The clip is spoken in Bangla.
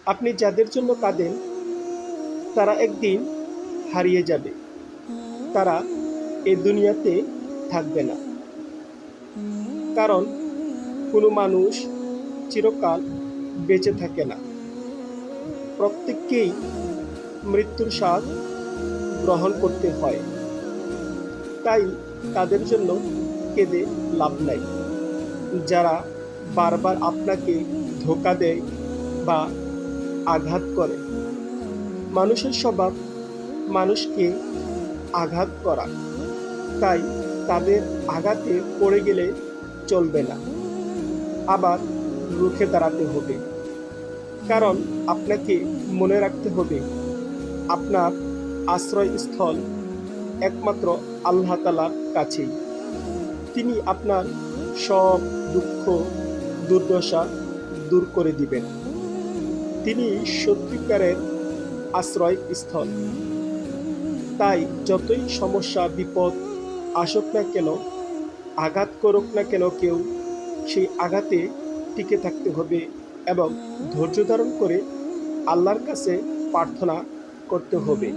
আপনি যাদের জন্য কাঁদেন তারা একদিন হারিয়ে যাবে, তারা এ দুনিয়াতে থাকবে না। কারণ কোনো মানুষ চিরকাল বেঁচে থাকে না, প্রত্যেককেই মৃত্যুর স্বাদ গ্রহণ করতে হয়। তাই তাদের জন্য কেঁদে লাভ নাই। যারা বারবার আপনাকে ধোঁকা দেয় বা আঘাত করে। মানুষের স্বভাব মানুষকে আঘাত করা, তাই তাদের আঘাতে পড়ে গেলে চলবে না, আবার রুখে দাঁড়াতে হবে। কারণ আপনাকে মনে রাখতে হবে, আপনার আশ্রয়স্থল একমাত্র আল্লাহ তাআলার কাছেই। তিনি আপনার সব দুঃখ দুর্দশা দূর করে দিবেন। তিনি সত্যিকারের আশ্রয়স্থল। তাই যতই সমস্যা বিপদ আসুক না কেন, আঘাত করুক না কেন কেউ, সেই আঘাতে টিকে থাকতে হবে এবং ধৈর্য ধারণ করে আল্লাহর কাছে প্রার্থনা করতে হবে।